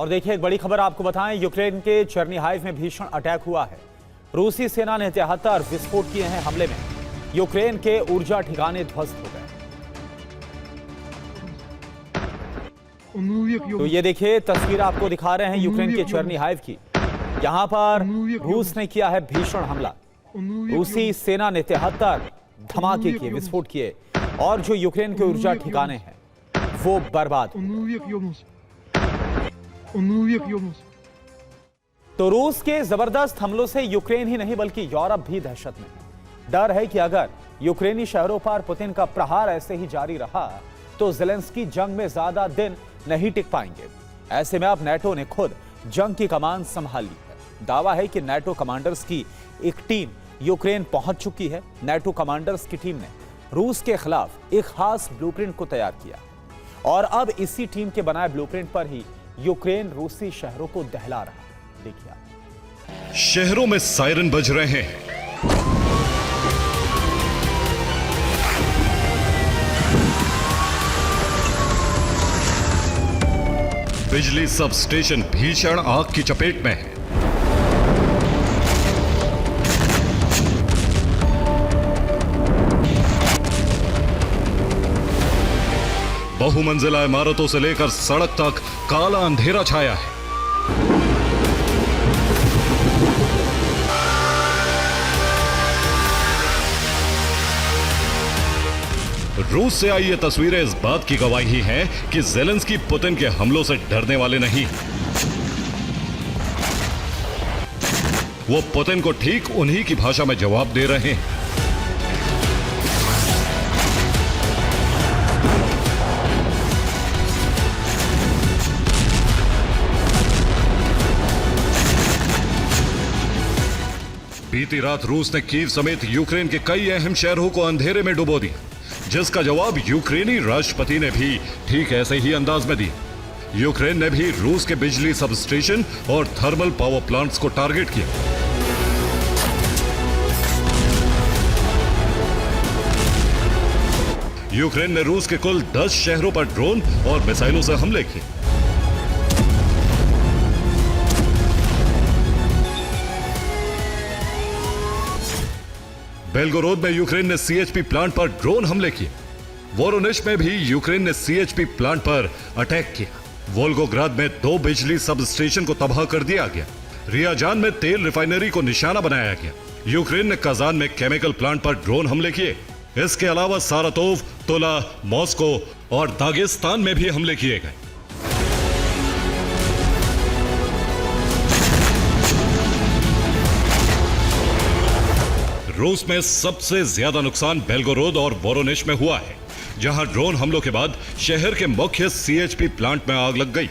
और देखिए एक बड़ी खबर आपको बताएं, यूक्रेन के चेर्निहाइव में भीषण अटैक हुआ है। रूसी सेना ने 73 विस्फोट किए हैं। हमले में यूक्रेन के ऊर्जा ठिकाने ध्वस्त हो गए। तो ये देखिए तस्वीर आपको दिखा रहे हैं यूक्रेन के चेर्निहाइव की। यहां पर रूस ने किया है भीषण हमला। रूसी सेना ने 73 धमाके किए, विस्फोट किए और जो यूक्रेन के ऊर्जा ठिकाने हैं वो बर्बाद। तो रूस के जबरदस्त हमलों से यूक्रेन ही नहीं बल्कि यूरोप भी दहशत में है। डर है कि अगर यूक्रेनी शहरों पर पुतिन का प्रहार ऐसे ही जारी रहा तो ज़ेलेंस्की जंग में ज्यादा दिन नहीं टिक पाएंगे। ऐसे में अब नाटो ने खुद जंग की कमान संभाल ली है। दावा है कि नाटो कमांडर्स की एक टीम यूक्रेन पहुंच चुकी है। नाटो कमांडर्स की टीम ने रूस के खिलाफ एक खास ब्लूप्रिंट को तैयार किया और अब इसी टीम के बनाए ब्लूप्रिंट पर ही यूक्रेन रूसी शहरों को दहला रहा। देखिए आप। शहरों में सायरन बज रहे हैं। बिजली सब स्टेशन भीषण आग की चपेट में है। बहुमंजिला इमारतों से लेकर सड़क तक काला अंधेरा छाया है। रूस से आई ये तस्वीरें इस बात की गवाही हैं कि ज़ेलेंस्की पुतिन के हमलों से डरने वाले नहीं। वो पुतिन को ठीक उन्हीं की भाषा में जवाब दे रहे हैं। बीती रात रूस ने कीव समेत यूक्रेन के कई अहम शहरों को अंधेरे में डुबो दिया, जिसका जवाब यूक्रेनी राष्ट्रपति ने भी ठीक ऐसे ही अंदाज में दिया। यूक्रेन ने भी रूस के बिजली सब स्टेशन और थर्मल पावर प्लांट्स को टारगेट किया। यूक्रेन ने रूस के कुल 10 शहरों पर ड्रोन और मिसाइलों से हमले किए। बेलगोरोद में यूक्रेन ने सीएचपी प्लांट पर ड्रोन हमले किए। वोरोनिश में भी यूक्रेन ने सीएचपी प्लांट पर अटैक किया। वोल्गोग्राद में 2 बिजली सब स्टेशन को तबाह कर दिया गया। रियाजान में तेल रिफाइनरी को निशाना बनाया गया। यूक्रेन ने कजान में केमिकल प्लांट पर ड्रोन हमले किए। इसके अलावा सारातोव, तुला, मॉस्को और दागिस्तान में भी हमले किए गए। रूस में सबसे ज्यादा नुकसान बेलगोरोद और वोरोनिश में हुआ है, जहां ड्रोन हमलों के बाद शहर के मुख्य सीएचपी प्लांट में आग लग गई।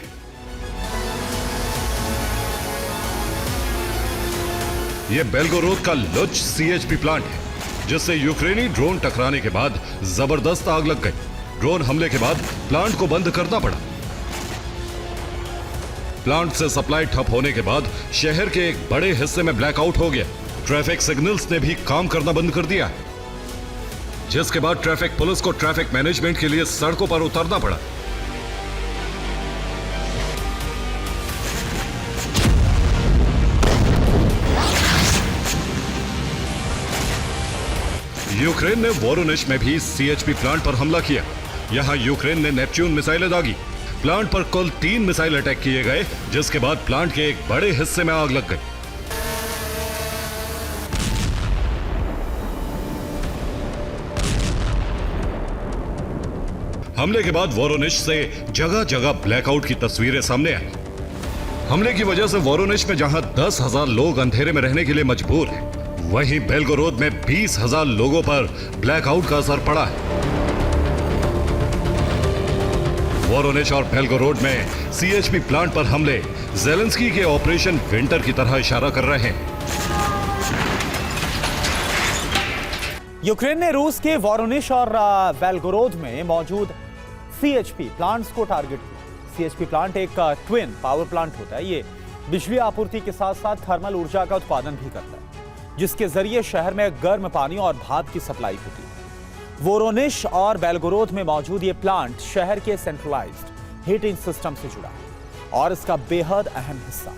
यह बेलगोरोद का लुच सीएचपी प्लांट है, जिससे यूक्रेनी ड्रोन टकराने के बाद जबरदस्त आग लग गई। ड्रोन हमले के बाद प्लांट को बंद करना पड़ा। प्लांट से सप्लाई ठप होने के बाद शहर के एक बड़े हिस्से में ब्लैकआउट हो गया। ट्रैफिक सिग्नल्स ने भी काम करना बंद कर दिया, जिसके बाद ट्रैफिक पुलिस को ट्रैफिक मैनेजमेंट के लिए सड़कों पर उतरना पड़ा। यूक्रेन ने वोरोनिश में भी सीएचपी प्लांट पर हमला किया। यहां यूक्रेन ने नेपच्यून मिसाइलें दागी। प्लांट पर कुल 3 मिसाइल अटैक किए गए, जिसके बाद प्लांट के एक बड़े हिस्से में आग लग गई। हमले के बाद वोरोनिश से जगह जगह ब्लैकआउट की तस्वीरें सामने आई। हमले की वजह से वोरोनिश में जहां 10,000 लोग अंधेरे में रहने के लिए मजबूर हैं, वहीं बेलगोरोद में 20,000 लोगों पर ब्लैकआउट का असर पड़ा है। वोरोनिश और बेलगोरोड में सीएचपी प्लांट पर हमले ज़ेलेंस्की के ऑपरेशन विंटर की तरह इशारा कर रहे हैं। यूक्रेन ने रूस के वोरोनिश और बेलगोरोद में मौजूद सीएचपी प्लांट्स को टारगेट किया। सीएचपी प्लांट एक ट्विन पावर प्लांट होता है। ये बिजली आपूर्ति के साथ साथ थर्मल ऊर्जा का उत्पादन भी करता है, जिसके जरिए शहर में गर्म पानी और भाप की सप्लाई होती है। वोरोनिश और बेलगोरोद में मौजूद ये प्लांट शहर के सेंट्रलाइज्ड हीटिंग सिस्टम से जुड़ा है। और इसका बेहद अहम हिस्सा।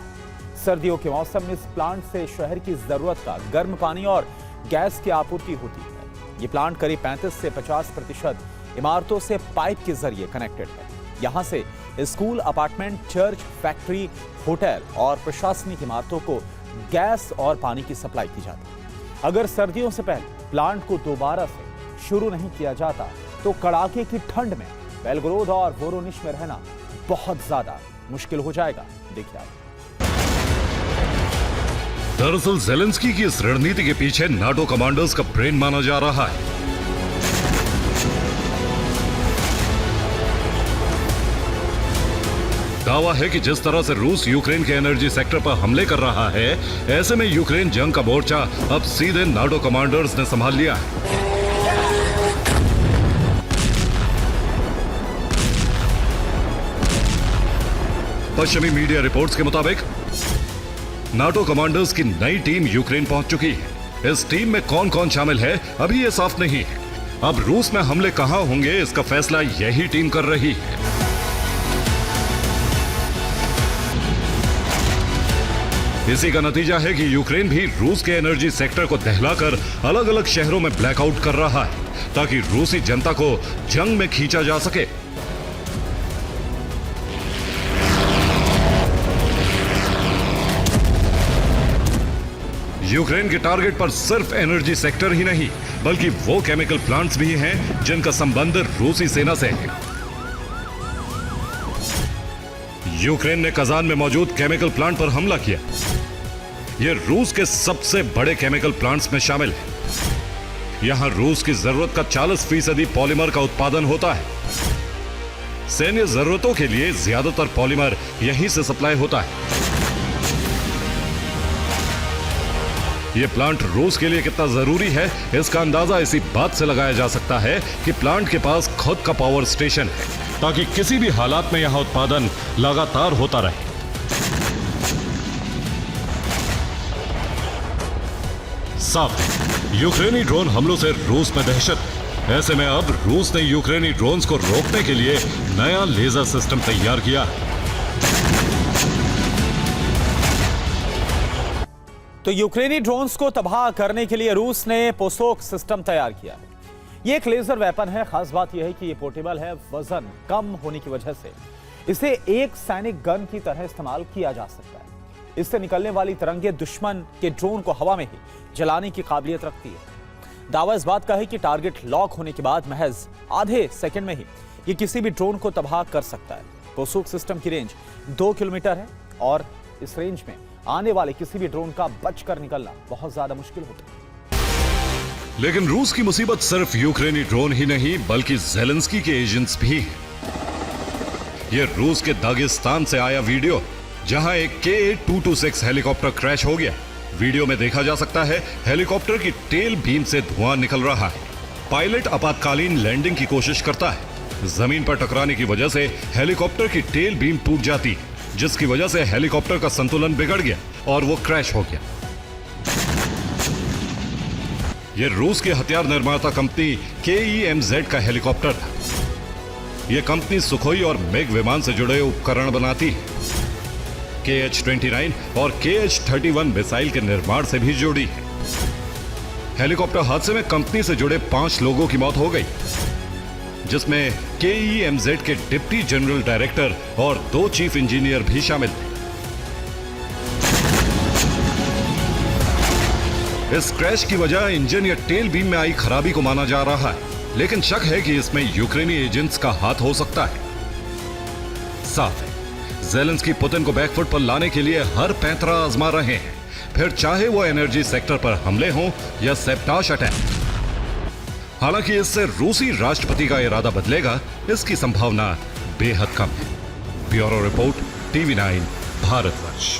सर्दियों के मौसम में इस प्लांट से शहर की जरूरत का गर्म पानी और गैस की आपूर्ति होती है। ये प्लांट करीब 35 से 50% इमारतों से पाइप के जरिए कनेक्टेड है। यहां से school, apartment, church, factory, hotel और प्रशासनिक इमारतों को गैस और पानी की सप्लाई की जाती है। अगर सर्दियों से पहले प्लांट को दोबारा से शुरू नहीं किया जाता तो कड़ाके की ठंड में बेलगोरोद और वोरोनिश में रहना बहुत ज्यादा मुश्किल हो जाएगा। देखिए आप। दरअसल ज़ेलेंस्की की इस रणनीति के पीछे नाटो कमांडर्स का ब्रेन माना जा रहा है। दावा है कि जिस तरह से रूस यूक्रेन के एनर्जी सेक्टर पर हमले कर रहा है, ऐसे में यूक्रेन जंग का मोर्चा अब सीधे नाटो कमांडर्स ने संभाल लिया है। पश्चिमी मीडिया रिपोर्ट्स के मुताबिक नाटो कमांडर्स की नई टीम यूक्रेन पहुंच चुकी है। इस टीम में कौन कौन शामिल है अभी ये साफ नहीं है। अब रूस में हमले कहां होंगे इसका फैसला यही टीम कर रही है। इसी का नतीजा है कि यूक्रेन भी रूस के एनर्जी सेक्टर को दहलाकर अलग अलग शहरों में ब्लैकआउट कर रहा है ताकि रूसी जनता को जंग में खींचा जा सके। यूक्रेन के टारगेट पर सिर्फ एनर्जी सेक्टर ही नहीं बल्कि वो केमिकल प्लांट्स भी हैं जिनका संबंध रूसी सेना से है। यूक्रेन ने कजान में मौजूद केमिकल प्लांट पर हमला किया। यह रूस के सबसे बड़े केमिकल प्लांट्स में शामिल है। यहां रूस की जरूरत का 40% पॉलीमर का उत्पादन होता है। सैन्य जरूरतों के लिए ज्यादातर पॉलीमर यहीं से सप्लाई होता है। यह प्लांट रूस के लिए कितना जरूरी है इसका अंदाजा इसी बात से लगाया जा सकता है कि प्लांट के पास खुद का पावर स्टेशन है ताकि किसी भी हालात में यहां उत्पादन लगातार होता रहे। साफ यूक्रेनी ड्रोन हमलों से रूस में दहशत। ऐसे में अब रूस ने यूक्रेनी ड्रोन्स को रोकने के लिए नया लेजर सिस्टम तैयार किया है। तो यूक्रेनी ड्रोन्स को तबाह करने के लिए रूस ने पोसोक सिस्टम तैयार किया है। ये एक लेजर वेपन है। खास बात यह है कि ये पोर्टेबल है। वजन कम होने की वजह से इसे एक सैनिक गन की तरह इस्तेमाल किया जा सकता है। इससे निकलने वाली तरंगे दुश्मन के ड्रोन को हवा में ही जलाने की काबिलियत रखती है। दावा इस बात का है कि टारगेट लॉक होने के बाद महज आधे सेकंड में ही ये किसी भी ड्रोन को तबाह कर सकता है। पोसोक सिस्टम की रेंज 2 किलोमीटर है और इस रेंज में आने वाले किसी भी ड्रोन का बचकर निकलना बहुत ज्यादा मुश्किल होता है। लेकिन रूस की मुसीबत सिर्फ यूक्रेनी ड्रोन ही नहीं बल्कि ज़ेलेंस्की के एजेंट्स भी हैं। यह रूस के दागिस्तान से आया वीडियो जहां एक Ka-226 हेलीकॉप्टर क्रैश हो गया। वीडियो में देखा जा सकता है हेलीकॉप्टर की टेल बीम से धुआं निकल रहा है। पायलट आपातकालीन लैंडिंग की कोशिश करता है। जमीन पर टकराने की वजह से हेलीकॉप्टर की टेल बीम टूट जाती है जिसकी वजह से हेलीकॉप्टर का संतुलन बिगड़ गया और वो क्रैश हो गया। यह रूस की हथियार निर्माता कंपनी KEMZ का हेलीकॉप्टर था। यह कंपनी सुखोई और मिग विमान से जुड़े उपकरण बनाती है। KH-29 और KH-31 मिसाइल के निर्माण से भी जुड़ी है। हेलीकॉप्टर हादसे में कंपनी से जुड़े 5 लोगों की मौत हो गई जिसमें KEMZ के डिप्टी जनरल डायरेक्टर और 2 चीफ इंजीनियर भी शामिल थे। इस क्रैश की वजह इंजन या टेल बीम में आई खराबी को माना जा रहा है, लेकिन शक है कि इसमें यूक्रेनी एजेंट्स का हाथ हो सकता है। साफ है ज़ेलेंस्की पुतिन को बैकफुट पर लाने के लिए हर पैंतरा आजमा रहे हैं, फिर चाहे वो एनर्जी सेक्टर पर हमले हों या सैबटाज अटैक। हालांकि इससे रूसी राष्ट्रपति का इरादा बदलेगा इसकी संभावना बेहद कम है। Bureau report, TV9 Bharatvarsh.